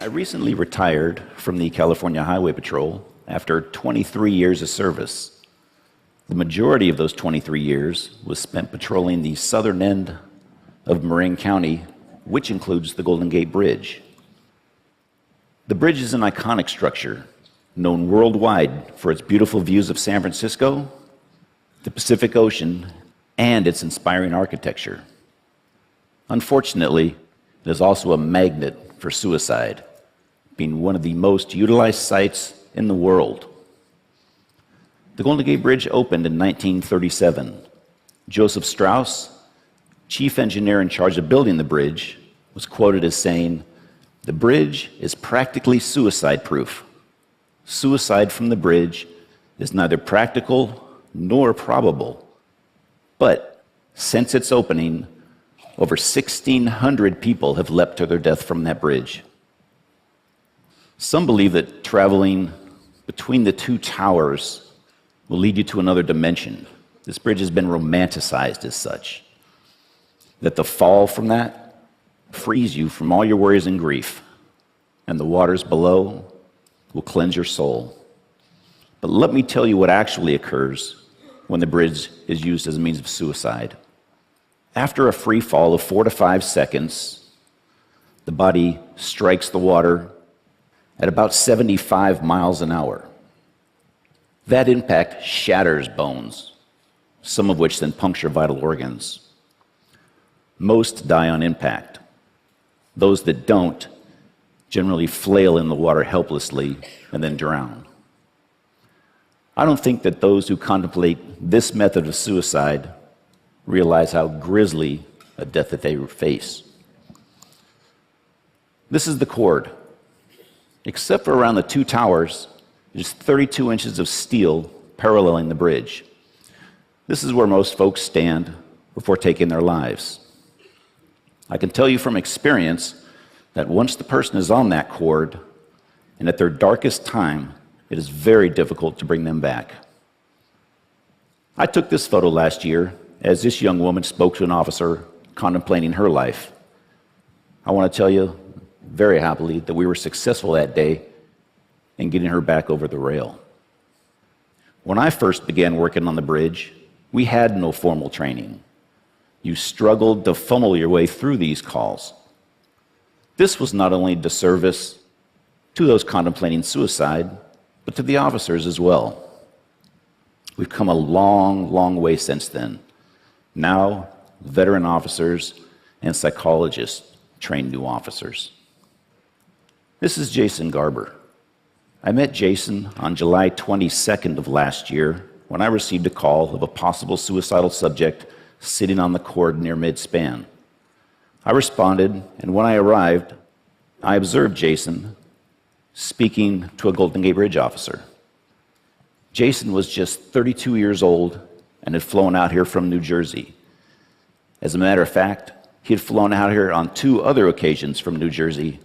I recently retired from the California Highway Patrol after 23 years of service. The majority of those 23 years was spent patrolling the southern end of Marin County, which includes the Golden Gate Bridge. The bridge is an iconic structure, known worldwide for its beautiful views of San Francisco, the Pacific Ocean, and its inspiring architecture. Unfortunately, it is also a magnet for suicide, being one of the most utilized sites in the world. The Golden Gate Bridge opened in 1937. Joseph Strauss, chief engineer in charge of building the bridge, was quoted as saying, "The bridge is practically suicide-proof. Suicide from the bridge is neither practical nor probable. But since its opening, over 1,600 people have leapt to their death from that bridge." Some believe that traveling between the two towers will lead you to another dimension. This bridge has been romanticized as such, that the fall from that frees you from all your worries and grief, and the waters below will cleanse your soul. But let me tell you what actually occurs when the bridge is used as a means of suicide. After a free fall of 4 to 5 seconds, the body strikes the water at about 75 miles an hour. That impact shatters bones, some of which then puncture vital organs. Most die on impact. Those that don't generally flail in the water helplessly and then drown. I don't think that those who contemplate this method of suicide realize how grisly a death that they face. This is the cord. Except for around the two towers, there's 32 inches of steel paralleling the bridge. This is where most folks stand before taking their lives. I can tell you from experience that once the person is on that cord, and at their darkest time, it is very difficult to bring them back. I took this photo last year as this young woman spoke to an officer contemplating her life. I want to tell you very happily that we were successful that day in getting her back over the rail. When I first began working on the bridge, we had no formal training. You struggled to funnel your way through these calls. This was not only a disservice to those contemplating suicide, but to the officers as well. We've come a long, long way since then. Now, veteran officers and psychologists train new officers. This is Jason Garber. I met Jason on July 22nd of last year when I received a call of a possible suicidal subject sitting on the cord near mid-span. I responded, and when I arrived, I observed Jason speaking to a Golden Gate Bridge officer. Jason was just 32 years old and had flown out here from New Jersey. As a matter of fact, he had flown out here on 2 other occasions from New Jersey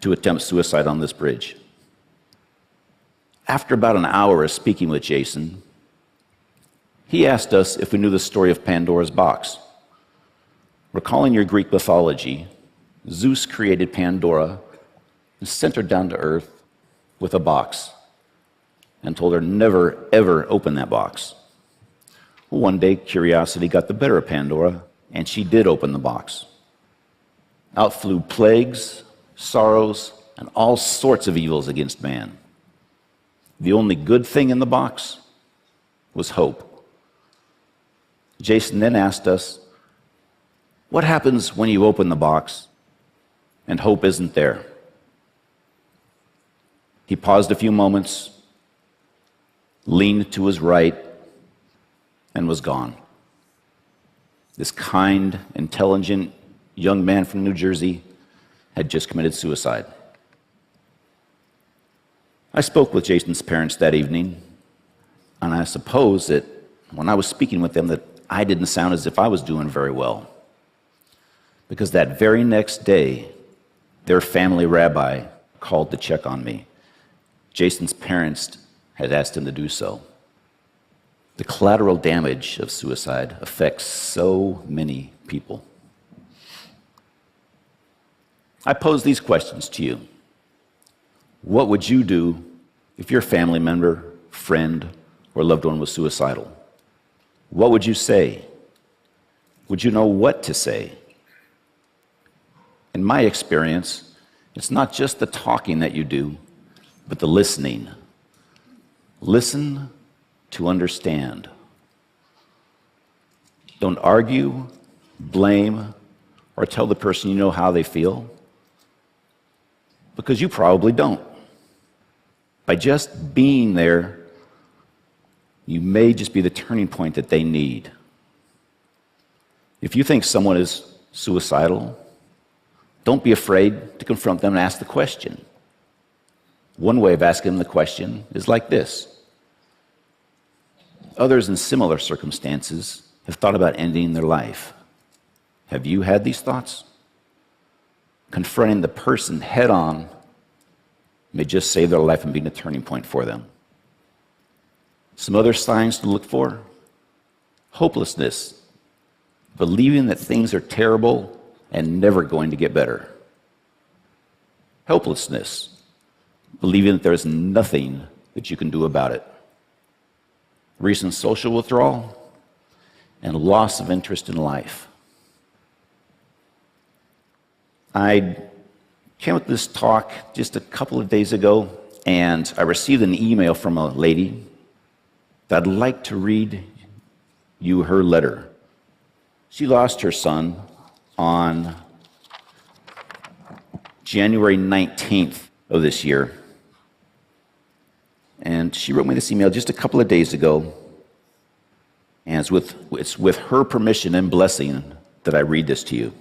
to attempt suicide on this bridge. After about an hour of speaking with Jason, he asked us if we knew the story of Pandora's box. Recalling your Greek mythology, Zeus created Pandora and sent her down to earth with a box and told her never, ever open that box. Well, one day, curiosity got the better of Pandora, and she did open the box. Out flew plagues, sorrows, and all sorts of evils against man. The only good thing in the box was hope. Jason then asked us, what happens when you open the box and hope isn't there? He paused a few moments, leaned to his right, and was gone. This kind, intelligent young man from New Jersey had just committed suicide. I spoke with Jason's parents that evening, and I suppose that when I was speaking with them that I didn't sound as if I was doing very well. Because that very next day, their family rabbi called to check on me. Jason's parents had asked him to do so. The collateral damage of suicide affects so many people. I pose these questions to you. What would you do if your family member, friend, or loved one was suicidal? What would you say? Would you know what to say? In my experience, it's not just the talking that you do, but the listening. Listen to understand. Don't argue, blame, or tell the person you know how they feel, because you probably don't. By just being there, you may just be the turning point that they need. If you think someone is suicidal, don't be afraid to confront them and ask the question. One way of asking them the question is like this. Others in similar circumstances have thought about ending their life. Have you had these thoughts? Confronting the person head on may just save their life and be a turning point for them. Some other signs to look for: hopelessness, believing that things are terrible and never going to get better. Helplessness, believing that there's nothing that you can do about it. Recent social withdrawal and loss of interest in life. I came with this talk just a couple of days ago, and I received an email from a lady that I'd like to read you her letter. She lost her son on January 19th of this year. And she wrote me this email just a couple of days ago. And it's with her permission and blessing that I read this to you.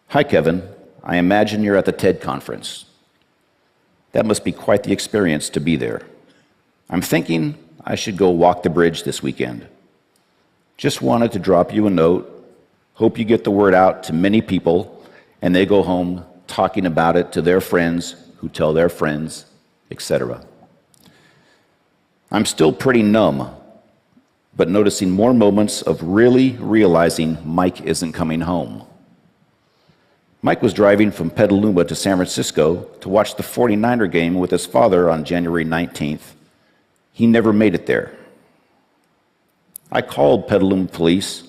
Hi, Kevin. I imagine you're at the TED conference. That must be quite the experience to be there. I'm thinking I should go walk the bridge this weekend. Just wanted to drop you a note. Hope you get the word out to many people, and they go home talking about it to their friends who tell their friends, etc. I'm still pretty numb, but noticing more moments of really realizing Mike isn't coming home. Mike was driving from Petaluma to San Francisco to watch the 49er game with his father on January 19th. He never made it there. I called Petaluma police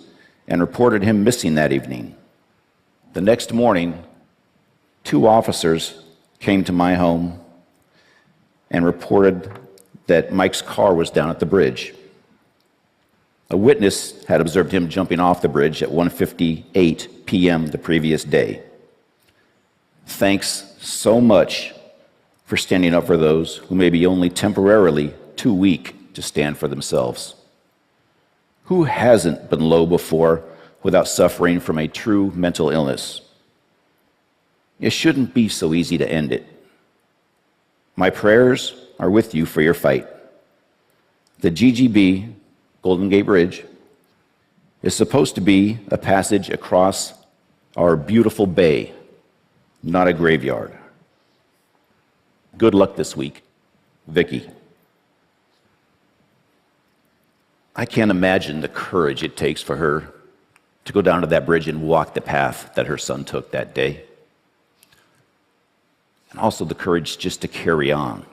and reported him missing that evening. The next morning, 2 officers came to my home and reported that Mike's car was down at the bridge. A witness had observed him jumping off the bridge at 1:58 p.m. the previous day. Thanks so much for standing up for those who may be only temporarily too weak to stand for themselves. Who hasn't been low before without suffering from a true mental illness? It shouldn't be so easy to end it. My prayers are with you for your fight. The GGB, Golden Gate Bridge, is supposed to be a passage across our beautiful bay, not a graveyard. Good luck this week, Vicky. I can't imagine the courage it takes for her to go down to that bridge and walk the path that her son took that day. And also the courage just to carry on.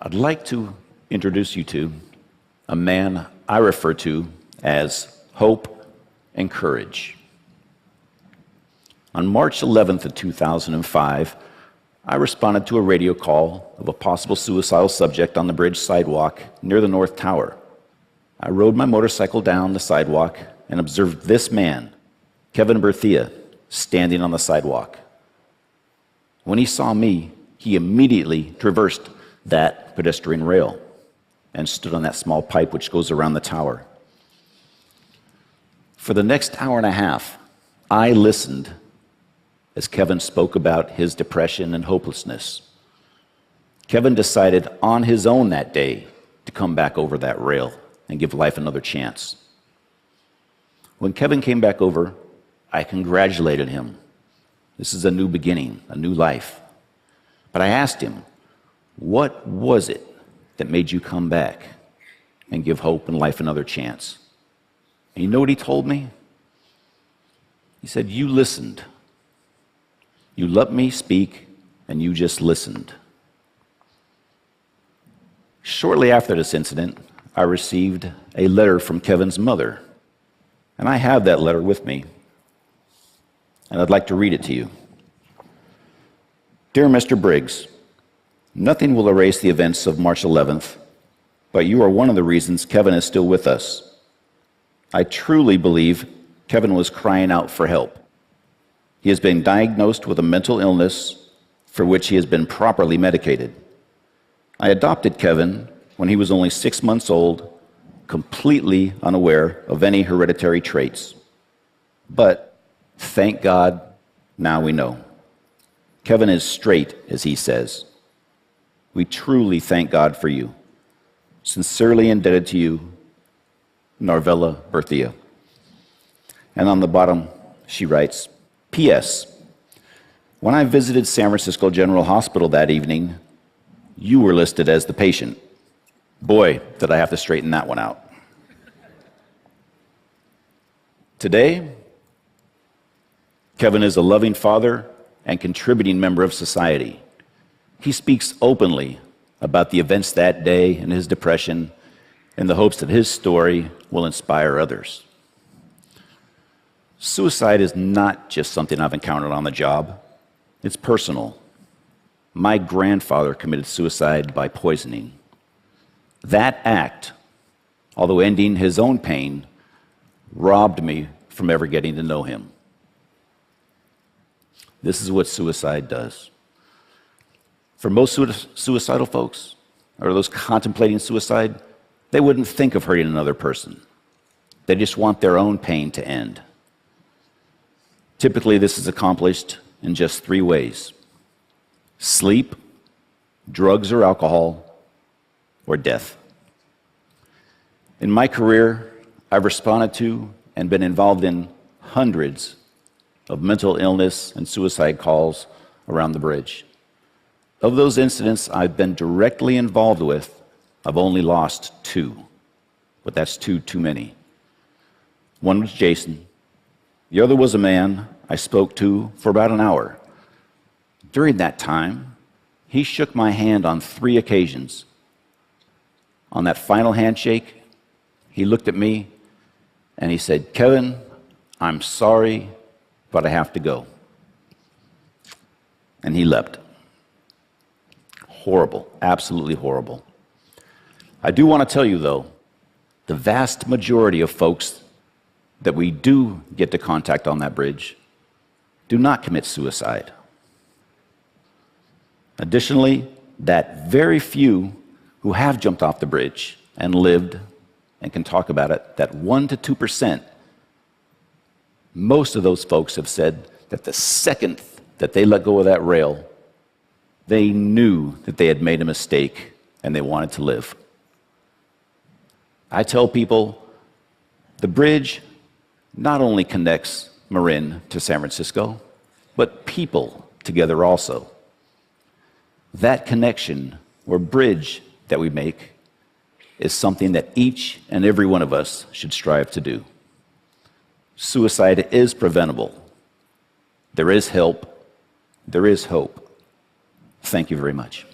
I'd like to introduce you to a man I refer to as Hope and Courage. On March 11th of 2005, I responded to a radio call of a possible suicidal subject on the bridge sidewalk near the North Tower. I rode my motorcycle down the sidewalk and observed this man, Kevin Berthia, standing on the sidewalk. When he saw me, he immediately traversed that pedestrian rail and stood on that small pipe which goes around the tower. For the next hour and a half, I listened as Kevin spoke about his depression and hopelessness. Kevin decided on his own that day to come back over that rail and give life another chance. When Kevin came back over, I congratulated him. This is a new beginning, a new life. But I asked him, what was it that made you come back and give hope and life another chance? And you know what he told me? He said, you listened. You let me speak, and you just listened. Shortly after this incident, I received a letter from Kevin's mother, and I have that letter with me, and I'd like to read it to you. Dear Mr. Briggs, nothing will erase the events of March 11th, but you are one of the reasons Kevin is still with us. I truly believe Kevin was crying out for help. He has been diagnosed with a mental illness for which he has been properly medicated. I adopted Kevin when he was only 6 months old, completely unaware of any hereditary traits. But thank God, now we know. Kevin is straight, as he says. We truly thank God for you. Sincerely indebted to you, Narvella Berthia. And on the bottom, she writes, P.S. When I visited San Francisco General Hospital that evening, you were listed as the patient. Boy, did I have to straighten that one out. Today, Kevin is a loving father and contributing member of society. He speaks openly about the events that day and his depression in the hopes that his story will inspire others. Suicide is not just something I've encountered on the job. It's personal. My grandfather committed suicide by poisoning. That act, although ending his own pain, robbed me from ever getting to know him. This is what suicide does. For most suicidal folks, or those contemplating suicide, they wouldn't think of hurting another person. They just want their own pain to end. Typically, this is accomplished in just 3 ways: sleep, drugs or alcohol, or death. In my career, I've responded to and been involved in hundreds of mental illness and suicide calls around the bridge. Of those incidents I've been directly involved with, I've only lost 2, but that's 2 too many. One was Jason. The other was a man I spoke to for about an hour. During that time, he shook my hand on 3 occasions. On that final handshake, he looked at me and he said, Kevin, I'm sorry, but I have to go. And he left. Horrible, absolutely horrible. I do want to tell you, though, the vast majority of folks that we do get to contact on that bridge do not commit suicide. Additionally, that very few who have jumped off the bridge and lived and can talk about it, that 1% to 2%, most of those folks have said that the second that they let go of that rail, they knew that they had made a mistake and they wanted to live. I tell people the bridge not only connects Marin to San Francisco, but people together also. That connection or bridge that we make is something that each and every one of us should strive to do. Suicide is preventable. There is help. There is hope. Thank you very much.